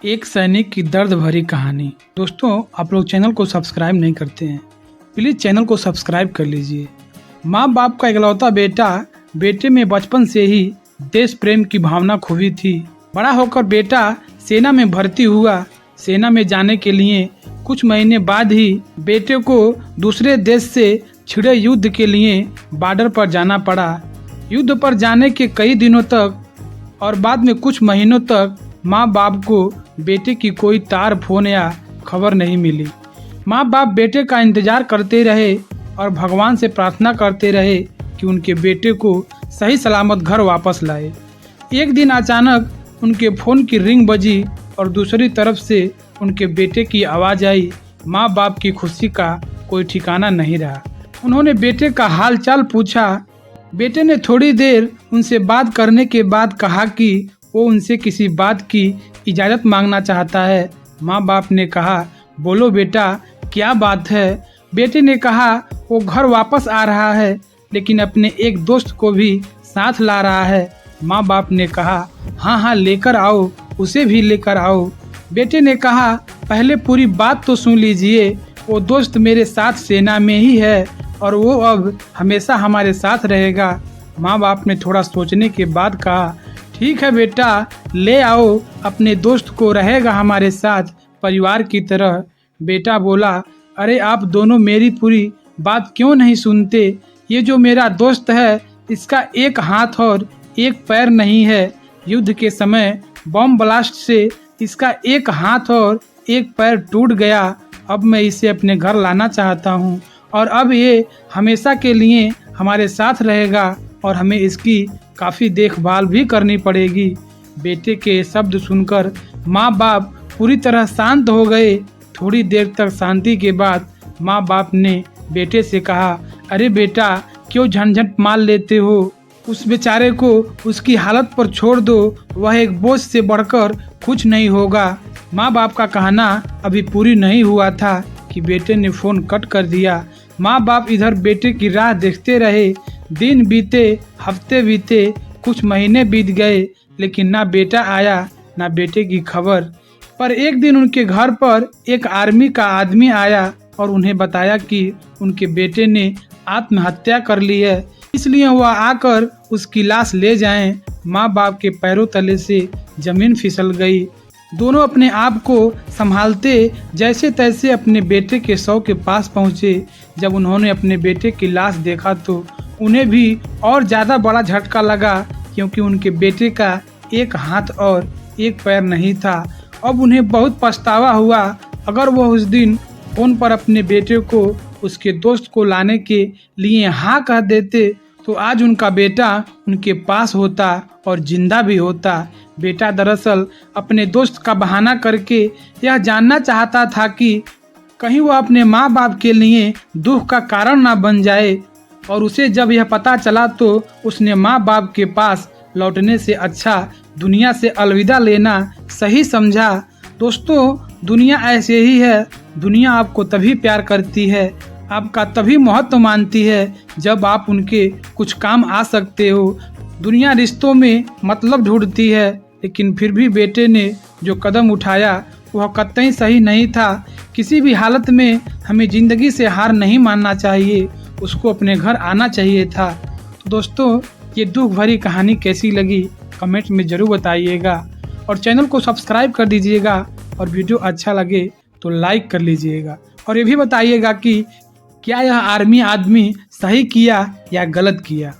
एक सैनिक की दर्द भरी कहानी। दोस्तों, आप लोग चैनल को सब्सक्राइब नहीं करते हैं, प्लीज़ चैनल को सब्सक्राइब कर लीजिए। माँ बाप का इकलौता बेटे में बचपन से ही देश प्रेम की भावना खुबी थी। बड़ा होकर बेटा सेना में भर्ती हुआ। सेना में जाने के लिए कुछ महीने बाद ही बेटे को दूसरे देश से छिड़े युद्ध के लिए बॉर्डर पर जाना पड़ा। युद्ध पर जाने के कई दिनों तक और बाद में कुछ महीनों तक माँ बाप को बेटे की कोई तार फोन या खबर नहीं मिली। माँ बाप बेटे का इंतजार करते रहे और भगवान से प्रार्थना करते रहे कि उनके बेटे को सही सलामत घर वापस लाए। एक दिन अचानक उनके फ़ोन की रिंग बजी और दूसरी तरफ से उनके बेटे की आवाज़ आई। माँ बाप की खुशी का कोई ठिकाना नहीं रहा। उन्होंने बेटे का हाल चाल पूछा। बेटे ने थोड़ी देर उनसे बात करने के बाद कहा कि वो उनसे किसी बात की इजाज़त मांगना चाहता है। माँ बाप ने कहा, बोलो बेटा, क्या बात है? बेटे ने कहा, वो घर वापस आ रहा है लेकिन अपने एक दोस्त को भी साथ ला रहा है। माँ बाप ने कहा, हाँ लेकर आओ, उसे भी लेकर आओ। बेटे ने कहा, पहले पूरी बात तो सुन लीजिए। वो दोस्त मेरे साथ सेना में ही है और वो अब हमेशा हमारे साथ रहेगा। माँ बाप ने थोड़ा सोचने के बाद कहा, ठीक है बेटा, ले आओ अपने दोस्त को, रहेगा हमारे साथ परिवार की तरह। बेटा बोला, अरे आप दोनों मेरी पूरी बात क्यों नहीं सुनते? ये जो मेरा दोस्त है इसका एक हाथ और एक पैर नहीं है। युद्ध के समय बम ब्लास्ट से इसका एक हाथ और एक पैर टूट गया। अब मैं इसे अपने घर लाना चाहता हूँ और अब ये हमेशा के लिए हमारे साथ रहेगा और हमें इसकी काफ़ी देखभाल भी करनी पड़ेगी। बेटे के शब्द सुनकर माँ बाप पूरी तरह शांत हो गए। थोड़ी देर तक शांति के बाद माँ बाप ने बेटे से कहा, अरे बेटा, क्यों झंझट मार लेते हो? उस बेचारे को उसकी हालत पर छोड़ दो, वह एक बोझ से बढ़कर कुछ नहीं होगा। माँ बाप का कहना अभी पूरी नहीं हुआ था कि बेटे ने फ़ोन कट कर दिया। माँ बाप इधर बेटे की राह देखते रहे। दिन बीते, हफ्ते बीते, कुछ महीने बीत गए लेकिन ना बेटा आया ना बेटे की खबर। पर एक दिन उनके घर पर एक आर्मी का आदमी आया और उन्हें बताया कि उनके बेटे ने आत्महत्या कर ली है, इसलिए वह आकर उसकी लाश ले जाएं। माँ बाप के पैरों तले से जमीन फिसल गई। दोनों अपने आप को संभालते जैसे तैसे अपने बेटे के शव के पास पहुँचे। जब उन्होंने अपने बेटे की लाश देखा तो उन्हें भी और ज़्यादा बड़ा झटका लगा, क्योंकि उनके बेटे का एक हाथ और एक पैर नहीं था। अब उन्हें बहुत पछतावा हुआ। अगर वह उस दिन फ़ोन पर अपने बेटे को उसके दोस्त को लाने के लिए हाँ कह देते तो आज उनका बेटा उनके पास होता और जिंदा भी होता। बेटा दरअसल अपने दोस्त का बहाना करके यह जानना चाहता था कि कहीं वह अपने माँ बाप के लिए दुख का कारण ना बन जाए, और उसे जब यह पता चला तो उसने माँ बाप के पास लौटने से अच्छा दुनिया से अलविदा लेना सही समझा। दोस्तों, दुनिया ऐसे ही है। दुनिया आपको तभी प्यार करती है, आपका तभी महत्व मानती है जब आप उनके कुछ काम आ सकते हो। दुनिया रिश्तों में मतलब ढूंढती है, लेकिन फिर भी बेटे ने जो कदम उठाया वह कतई सही नहीं था। किसी भी हालत में हमें ज़िंदगी से हार नहीं मानना चाहिए, उसको अपने घर आना चाहिए था। तो दोस्तों, ये दुख भरी कहानी कैसी लगी कमेंट में ज़रूर बताइएगा और चैनल को सब्सक्राइब कर दीजिएगा और वीडियो अच्छा लगे तो लाइक कर लीजिएगा और ये भी बताइएगा कि क्या यह आर्मी आदमी सही किया या गलत किया।